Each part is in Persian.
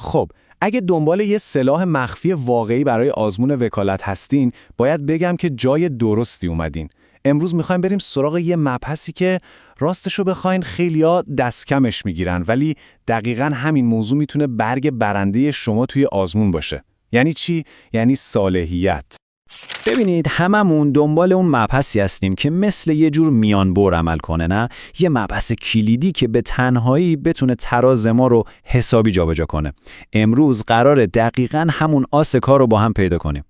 خب اگه دنبال یه سلاح مخفی واقعی برای آزمون وکالت هستین، باید بگم که جای درستی اومدین. امروز میخوایم بریم سراغ یه مبحثی که راستشو بخواین خیلیا دست کمش میگیرن، ولی دقیقاً همین موضوع میتونه برگ برنده شما توی آزمون باشه. یعنی چی؟ یعنی صالحیت. ببینید هممون دنبال اون مبحثی هستیم که مثل یه جور میانبر عمل کنه، نه؟ یه مبحث کلیدی که به تنهایی بتونه تراز ما رو حسابی جابجا کنه. امروز قراره دقیقاً همون آس کار رو با هم پیدا کنیم.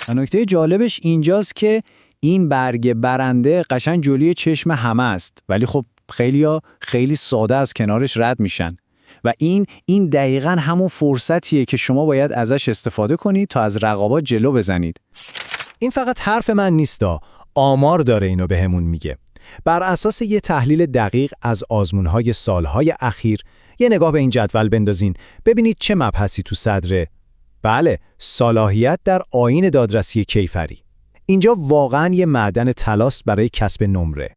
و نکته جالبش اینجاست که این برگ برنده قشنگ جلوی چشم همه است، ولی خب خیلیا خیلی ساده از کنارش رد میشن. و این دقیقاً همون فرصتیه که شما باید ازش استفاده کنید تا از رقابات جلو بزنید. این فقط حرف من نیستا، آمار داره اینو بهمون میگه. بر اساس یه تحلیل دقیق از آزمون‌های سالهای اخیر، یه نگاه به این جدول بندازین، ببینید چه مبحثی تو صدره. بله، صلاحیت در آیین دادرسی کیفری. اینجا واقعاً یه معدن طلاست برای کسب نمره.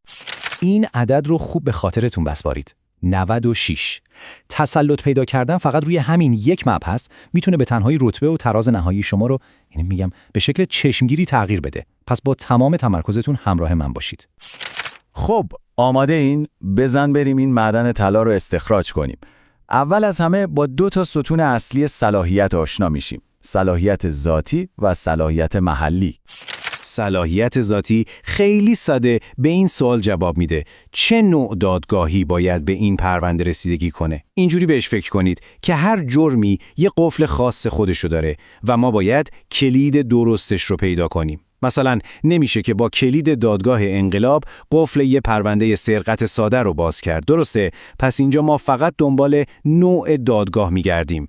این عدد رو خوب به خاطرتون بسپارید. 96. تسلط پیدا کردن فقط روی همین یک مبحث میتونه به تنهایی رتبه و تراز نهایی شما رو، یعنی میگم به شکل چشمگیری تغییر بده. پس با تمام تمرکزتون همراه من باشید. خب آماده این؟ بزن بریم این معدن طلا رو استخراج کنیم. اول از همه با 2 تا ستون اصلی صلاحیت آشنا میشیم. صلاحیت ذاتی و صلاحیت محلی. صلاحیت ذاتی خیلی ساده به این سوال جواب میده: چه نوع دادگاهی باید به این پرونده رسیدگی کنه؟ اینجوری بهش فکر کنید که هر جرمی یه قفل خاص خودشو داره و ما باید کلید درستش رو پیدا کنیم. مثلا نمیشه که با کلید دادگاه انقلاب قفل یه پرونده سرقت ساده رو باز کرد، درسته؟ پس اینجا ما فقط دنبال نوع دادگاه میگردیم.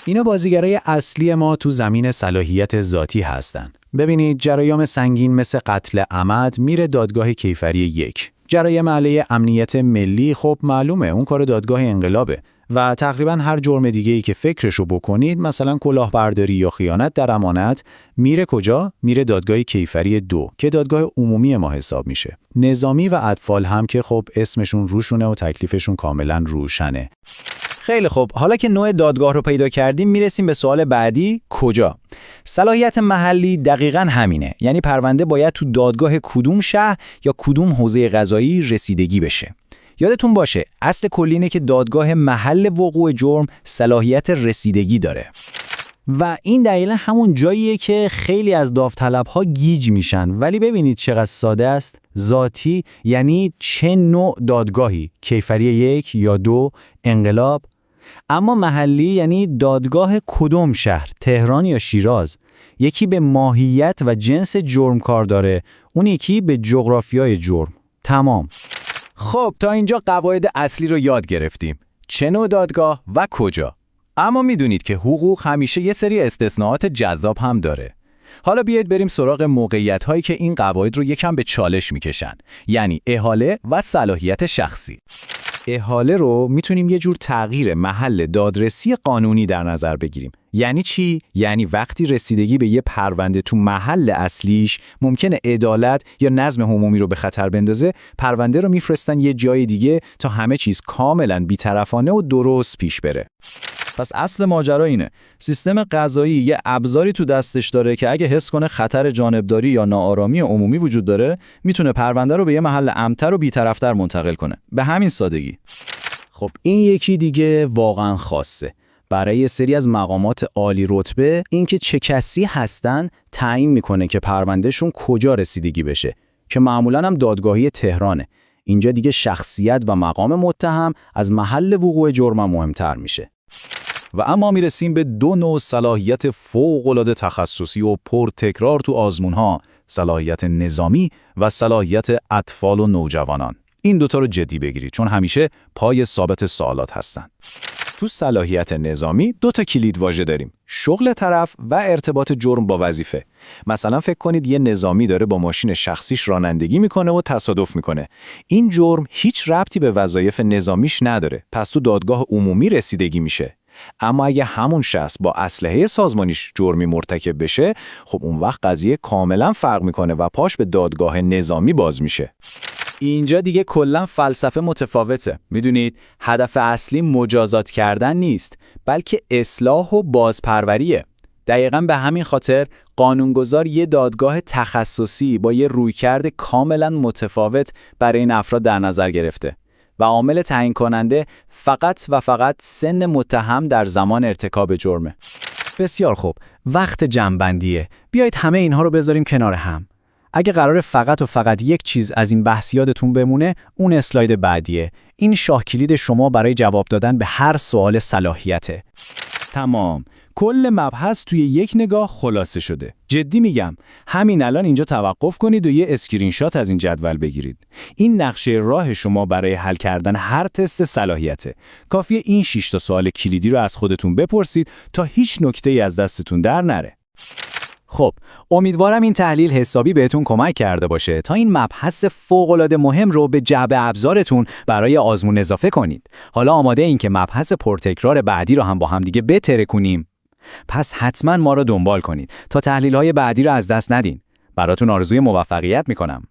اینا بازیگرای اصلی ما تو زمین صلاحیت ذاتی هستن. ببینید جرایم سنگین مثل قتل عمد میره دادگاه کیفری 1. جرایم علیه امنیت ملی خب معلومه اون کار دادگاه انقلابه و تقریبا هر جرم دیگه‌ای که فکرشو بکنید، مثلا کلاهبرداری یا خیانت در امانت، میره کجا؟ میره دادگاه کیفری 2 که دادگاه عمومی ما حساب میشه. نظامی و اطفال هم که خب اسمشون روشونه و تکلیفشون کاملا روشنه. خیلی خوب، حالا که نوع دادگاه رو پیدا کردیم میرسیم به سوال بعدی: کجا؟ صلاحیت محلی دقیقاً همینه، یعنی پرونده باید تو دادگاه کدوم شهر یا کدوم حوزه قضایی رسیدگی بشه. یادتون باشه اصل کلی اینه که دادگاه محل وقوع جرم صلاحیت رسیدگی داره. و این دقیقاً همون جاییه که خیلی از داوطلب‌ها گیج میشن، ولی ببینید چقدر ساده است. ذاتی یعنی چه نوع دادگاهی؟ کیفری 1 یا 2، انقلاب. اما محلی یعنی دادگاه کدوم شهر؟ تهران یا شیراز؟ یکی به ماهیت و جنس جرم کار داره، اون یکی به جغرافیای جرم. تمام. خب تا اینجا قواعد اصلی رو یاد گرفتیم: چه نوع دادگاه و کجا. اما میدونید که حقوق همیشه یه سری استثناءات جذاب هم داره. حالا بیایید بریم سراغ موقعیت‌هایی که این قواعد رو یکم به چالش میکشن، یعنی احاله و صلاحیت شخصی. احاله رو میتونیم یه جور تغییر محل دادرسی قانونی در نظر بگیریم. یعنی چی؟ یعنی وقتی رسیدگی به یه پرونده تو محل اصلیش ممکنه عدالت یا نظم عمومی رو به خطر بندازه، پرونده رو میفرستن یه جای دیگه تا همه چیز کاملاً بی‌طرفانه و درست پیش بره. پس اصل ماجرا اینه: سیستم قضایی یه ابزاری تو دستش داره که اگه حس کنه خطر جانبداری یا ناآرامی عمومی وجود داره، میتونه پرونده رو به یه محل امن‌تر و بی‌طرف‌تر منتقل کنه. به همین سادگی. خب این یکی دیگه واقعا خاصه. برای یه سری از مقامات عالی رتبه اینکه چه کسی هستن تعیین میکنه که پروندهشون کجا رسیدگی بشه، که معمولاً هم دادگاهی تهرانه. اینجا دیگه شخصیت و مقام متهم از محل وقوع جرم مهمتر میشه. و اما میرسیم به 2 نوع صلاحیت فوق‌العاده تخصصی و پرتکرار تو آزمون‌ها: صلاحیت نظامی و صلاحیت اطفال و نوجوانان. این دوتا رو جدی بگیرید چون همیشه پای ثابت سوالات هستن. تو صلاحیت نظامی 2 تا کلید واژه داریم: شغل طرف و ارتباط جرم با وظیفه. مثلا فکر کنید یه نظامی داره با ماشین شخصیش رانندگی میکنه و تصادف میکنه. این جرم هیچ ربطی به وظایف نظامیش نداره، پس تو دادگاه عمومی رسیدگی میشه. اما اگه همون شخص با اسلحه سازمانیش جرمی مرتکب بشه، خب اون وقت قضیه کاملا فرق میکنه و پاش به دادگاه نظامی باز میشه. اینجا دیگه کلا فلسفه متفاوته. میدونید هدف اصلی مجازات کردن نیست، بلکه اصلاح و بازپروریه. دقیقاً به همین خاطر قانونگذار یه دادگاه تخصصی با یه رویکرد کاملا متفاوت برای این افراد در نظر گرفته و عامل تعیین کننده فقط و فقط سن متهم در زمان ارتکاب جرمه. بسیار خوب، وقت جمع‌بندیه. بیایید همه اینها رو بذاریم کنار هم. اگه قراره فقط و فقط یک چیز از این بحث یادتون بمونه، اون اسلاید بعدیه. این شاه کلید شما برای جواب دادن به هر سوال صلاحیته. تمام. کل مبحث توی یک نگاه خلاصه شده. جدی میگم، همین الان اینجا توقف کنید و یه اسکرین شات از این جدول بگیرید. این نقشه راه شما برای حل کردن هر تست صلاحیته. کافیه این 6 تا سوال کلیدی رو از خودتون بپرسید تا هیچ نکته‌ای از دستتون در نره. خب، امیدوارم این تحلیل حسابی بهتون کمک کرده باشه تا این مبحث فوق‌العاده مهم رو به جعبه ابزارتون برای آزمون اضافه کنید. حالا آماده این که مبحث پرتکرار بعدی رو هم با هم دیگه بتره کنیم؟ پس حتما ما رو دنبال کنید تا تحلیل‌های بعدی رو از دست ندین. براتون آرزوی موفقیت می‌کنم.